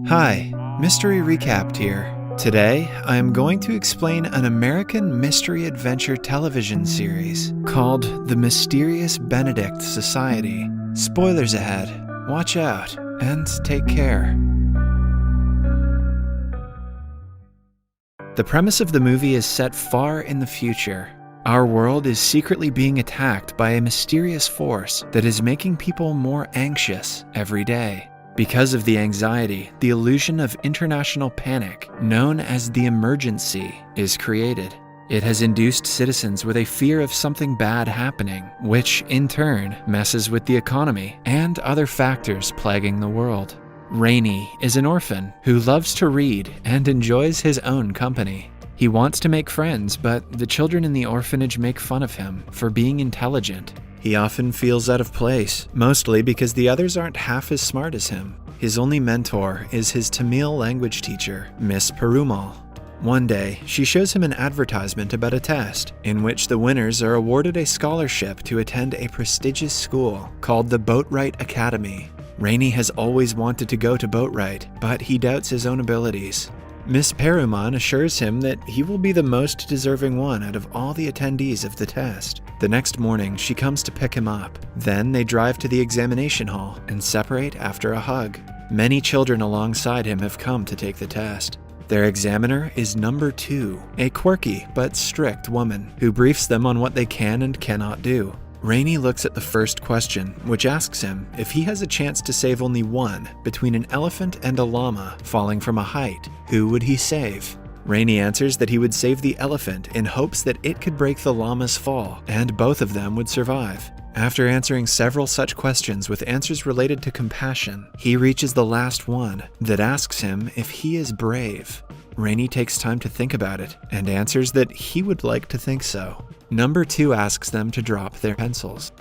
Hi, Mystery Recapped here. Today, I am going to explain an American mystery adventure television series called The Mysterious Benedict Society. Spoilers ahead, watch out, and take care. The premise of the movie is set far in the future. Our world is secretly being attacked by a mysterious force that is making people more anxious every day. Because of the anxiety, the illusion of international panic, known as the emergency, is created. It has induced citizens with a fear of something bad happening, which in turn messes with the economy and other factors plaguing the world. Rainey is an orphan who loves to read and enjoys his own company. He wants to make friends, but the children in the orphanage make fun of him for being intelligent. He often feels out of place, mostly because the others aren't half as smart as him. His only mentor is his Tamil language teacher, Miss Perumal. One day, she shows him an advertisement about a test, in which the winners are awarded a scholarship to attend a prestigious school called the Boatwright Academy. Rainey has always wanted to go to Boatwright, but he doubts his own abilities. Miss Perumal assures him that he will be the most deserving one out of all the attendees of the test. The next morning, she comes to pick him up. Then they drive to the examination hall and separate after a hug. Many children alongside him have come to take the test. Their examiner is number 2, a quirky but strict woman who briefs them on what they can and cannot do. Rainey looks at the first question, which asks him if he has a chance to save only one between an elephant and a llama falling from a height. Who would he save? Rainey answers that he would save the elephant in hopes that it could break the llama's fall, and both of them would survive. After answering several such questions with answers related to compassion, he reaches the last one that asks him if he is brave. Rainey takes time to think about it and answers that he would like to think so. Number 2 asks them to drop their pencils.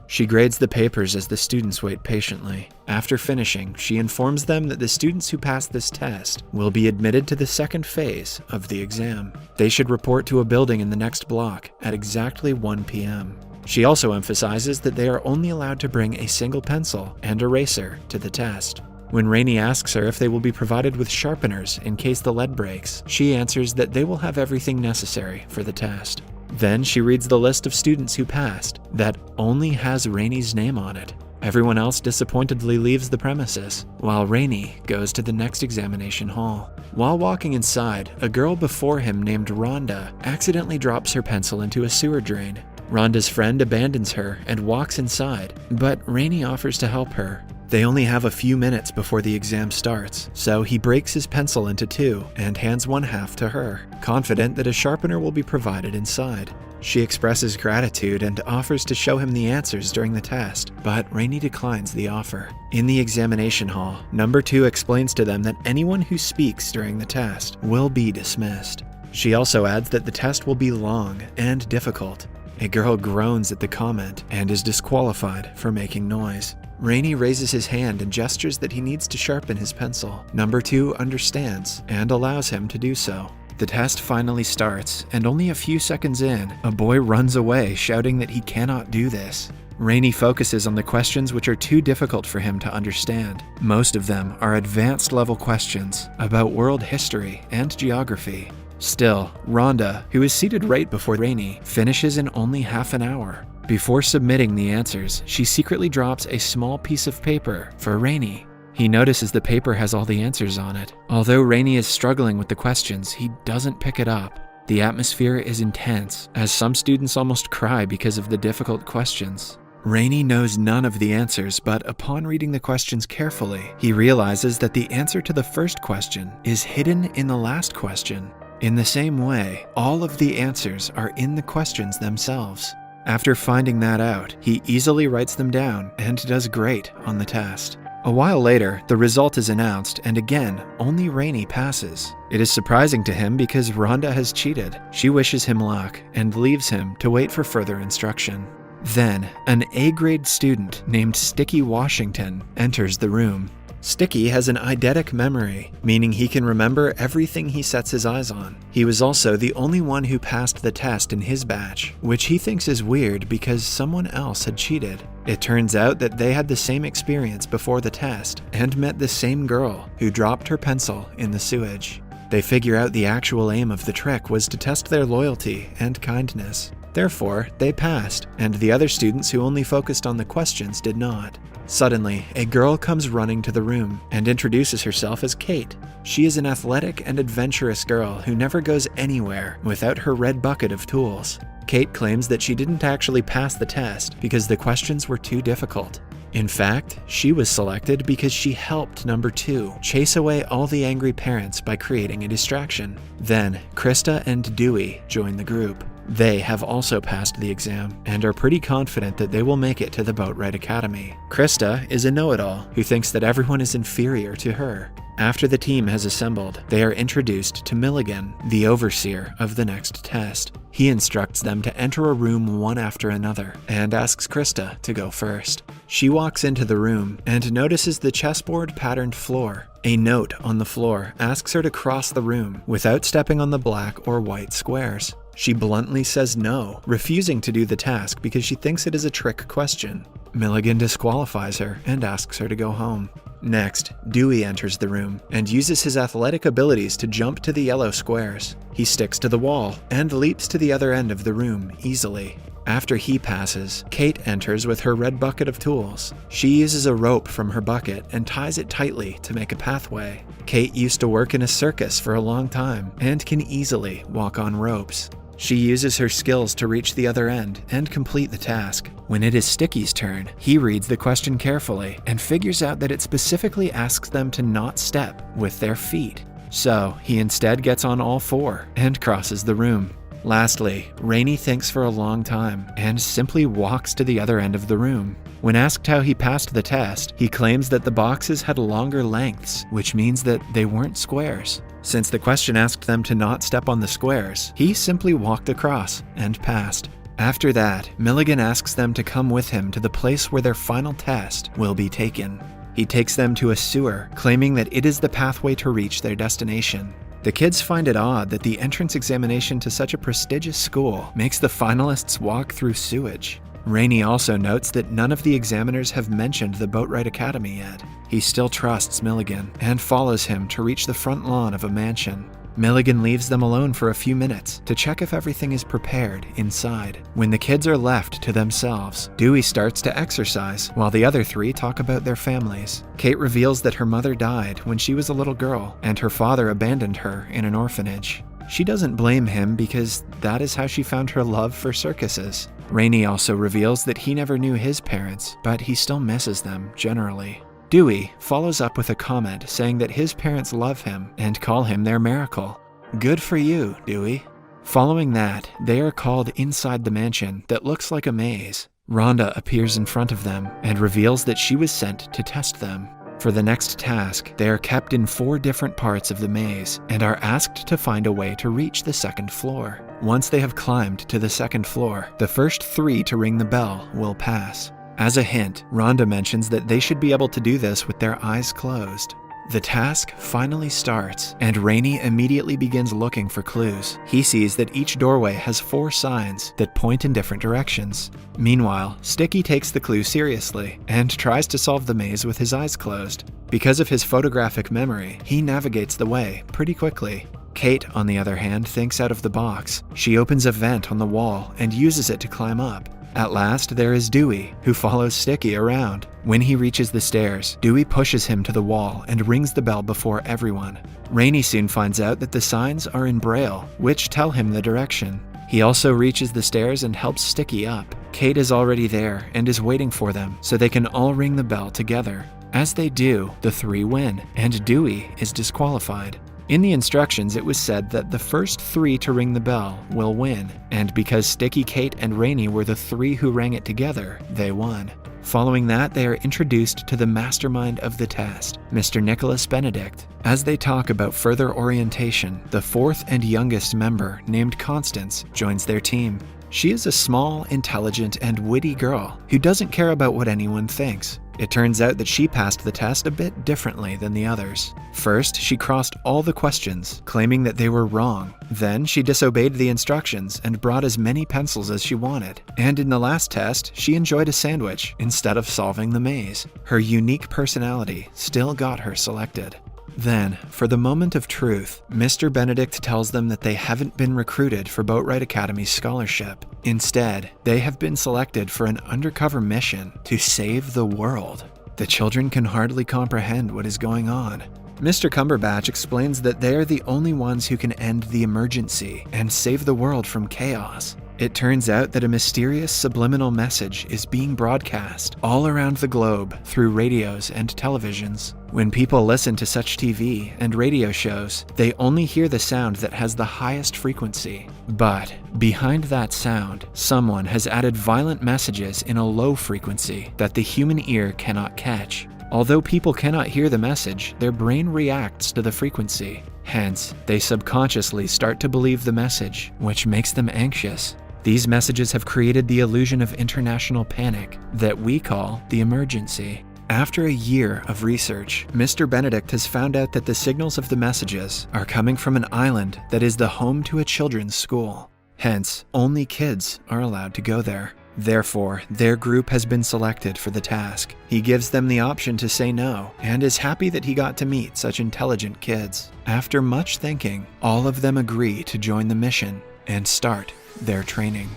She grades the papers as the students wait patiently. After finishing, she informs them that the students who pass this test will be admitted to the second phase of the exam. They should report to a building in the next block at exactly 1 p.m. She also emphasizes that they are only allowed to bring a single pencil and eraser to the test. When Rainey asks her if they will be provided with sharpeners in case the lead breaks, she answers that they will have everything necessary for the test. Then she reads the list of students who passed that only has Rainey's name on it. Everyone else disappointedly leaves the premises, while Rainey goes to the next examination hall. While walking inside, a girl before him named Rhonda accidentally drops her pencil into a sewer drain. Rhonda's friend abandons her and walks inside, but Rainey offers to help her. They only have a few minutes before the exam starts, so he breaks his pencil into 2 and hands one half to her, confident that a sharpener will be provided inside. She expresses gratitude and offers to show him the answers during the test, but Rainey declines the offer. In the examination hall, number 2 explains to them that anyone who speaks during the test will be dismissed. She also adds that the test will be long and difficult. A girl groans at the comment and is disqualified for making noise. Rainey raises his hand and gestures that he needs to sharpen his pencil. Number 2 understands and allows him to do so. The test finally starts, and only a few seconds in, a boy runs away shouting that he cannot do this. Rainey focuses on the questions which are too difficult for him to understand. Most of them are advanced level questions about world history and geography. Still, Rhonda, who is seated right before Rainey, finishes in only half an hour. Before submitting the answers, she secretly drops a small piece of paper for Rainey. He notices the paper has all the answers on it. Although Rainey is struggling with the questions, he doesn't pick it up. The atmosphere is intense, as some students almost cry because of the difficult questions. Rainey knows none of the answers, but upon reading the questions carefully, he realizes that the answer to the first question is hidden in the last question. In the same way, all of the answers are in the questions themselves. After finding that out, he easily writes them down and does great on the test. A while later, the result is announced, and again, only Rainey passes. It is surprising to him because Rhonda has cheated. She wishes him luck and leaves him to wait for further instruction. Then, an A-grade student named Sticky Washington enters the room. Sticky has an eidetic memory, meaning he can remember everything he sets his eyes on. He was also the only one who passed the test in his batch, which he thinks is weird because someone else had cheated. It turns out that they had the same experience before the test and met the same girl who dropped her pencil in the sewage. They figure out the actual aim of the trick was to test their loyalty and kindness. Therefore, they passed, and the other students who only focused on the questions did not. Suddenly, a girl comes running to the room and introduces herself as Kate. She is an athletic and adventurous girl who never goes anywhere without her red bucket of tools. Kate claims that she didn't actually pass the test because the questions were too difficult. In fact, she was selected because she helped number 2 chase away all the angry parents by creating a distraction. Then, Krista and Dewey join the group. They have also passed the exam and are pretty confident that they will make it to the Boatwright Academy. Krista is a know-it-all who thinks that everyone is inferior to her. After the team has assembled, they are introduced to Milligan, the overseer of the next test. He instructs them to enter a room one after another and asks Krista to go first. She walks into the room and notices the chessboard-patterned floor. A note on the floor asks her to cross the room without stepping on the black or white squares. She bluntly says no, refusing to do the task because she thinks it is a trick question. Milligan disqualifies her and asks her to go home. Next, Dewey enters the room and uses his athletic abilities to jump to the yellow squares. He sticks to the wall and leaps to the other end of the room easily. After he passes, Kate enters with her red bucket of tools. She uses a rope from her bucket and ties it tightly to make a pathway. Kate used to work in a circus for a long time and can easily walk on ropes. She uses her skills to reach the other end and complete the task. When it is Sticky's turn, he reads the question carefully and figures out that it specifically asks them to not step with their feet. So he instead gets on all 4 and crosses the room. Lastly, Rainey thinks for a long time and simply walks to the other end of the room. When asked how he passed the test, he claims that the boxes had longer lengths, which means that they weren't squares. Since the question asked them to not step on the squares, he simply walked across and passed. After that, Milligan asks them to come with him to the place where their final test will be taken. He takes them to a sewer, claiming that it is the pathway to reach their destination. The kids find it odd that the entrance examination to such a prestigious school makes the finalists walk through sewage. Rainey also notes that none of the examiners have mentioned the Boatwright Academy yet. He still trusts Milligan and follows him to reach the front lawn of a mansion. Milligan leaves them alone for a few minutes to check if everything is prepared inside. When the kids are left to themselves, Dewey starts to exercise while the other 3 talk about their families. Kate reveals that her mother died when she was a little girl and her father abandoned her in an orphanage. She doesn't blame him because that is how she found her love for circuses. Rainey also reveals that he never knew his parents, but he still misses them generally. Dewey follows up with a comment saying that his parents love him and call him their miracle. Good for you, Dewey. Following that, they are called inside the mansion that looks like a maze. Rhonda appears in front of them and reveals that she was sent to test them. For the next task, they are kept in 4 different parts of the maze and are asked to find a way to reach the 2nd floor. Once they have climbed to the 2nd floor, the first 3 to ring the bell will pass. As a hint, Rhonda mentions that they should be able to do this with their eyes closed. The task finally starts, and Rainey immediately begins looking for clues. He sees that each doorway has 4 signs that point in different directions. Meanwhile, Sticky takes the clue seriously and tries to solve the maze with his eyes closed. Because of his photographic memory, he navigates the way pretty quickly. Kate, on the other hand, thinks out of the box. She opens a vent on the wall and uses it to climb up. At last, there is Dewey, who follows Sticky around. When he reaches the stairs, Dewey pushes him to the wall and rings the bell before everyone. Rainey soon finds out that the signs are in Braille, which tell him the direction. He also reaches the stairs and helps Sticky up. Kate is already there and is waiting for them, so they can all ring the bell together. As they do, the 3 win, and Dewey is disqualified. In the instructions, it was said that the first 3 to ring the bell will win, and because Sticky, Kate, and Rainey were the 3 who rang it together, they won. Following that, they are introduced to the mastermind of the test, Mr. Nicholas Benedict. As they talk about further orientation, the 4th and youngest member, named Constance, joins their team. She is a small, intelligent, and witty girl who doesn't care about what anyone thinks. It turns out that she passed the test a bit differently than the others. First, she crossed all the questions, claiming that they were wrong. Then, she disobeyed the instructions and brought as many pencils as she wanted. And in the last test, she enjoyed a sandwich instead of solving the maze. Her unique personality still got her selected. Then, for the moment of truth, Mr. Benedict tells them that they haven't been recruited for Boatwright Academy's scholarship. Instead, they have been selected for an undercover mission to save the world. The children can hardly comprehend what is going on. Mr. Cumberbatch explains that they are the only ones who can end the emergency and save the world from chaos. It turns out that a mysterious subliminal message is being broadcast all around the globe through radios and televisions. When people listen to such TV and radio shows, they only hear the sound that has the highest frequency. But behind that sound, someone has added violent messages in a low frequency that the human ear cannot catch. Although people cannot hear the message, their brain reacts to the frequency. Hence, they subconsciously start to believe the message, which makes them anxious. These messages have created the illusion of international panic that we call the emergency. After a year of research, Mr. Benedict has found out that the signals of the messages are coming from an island that is the home to a children's school. Hence, only kids are allowed to go there. Therefore, their group has been selected for the task. He gives them the option to say no, and is happy that he got to meet such intelligent kids. After much thinking, all of them agree to join the mission and start their training.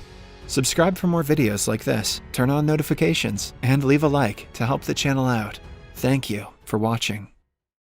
Subscribe for more videos like this, turn on notifications, and leave a like to help the channel out. Thank you for watching.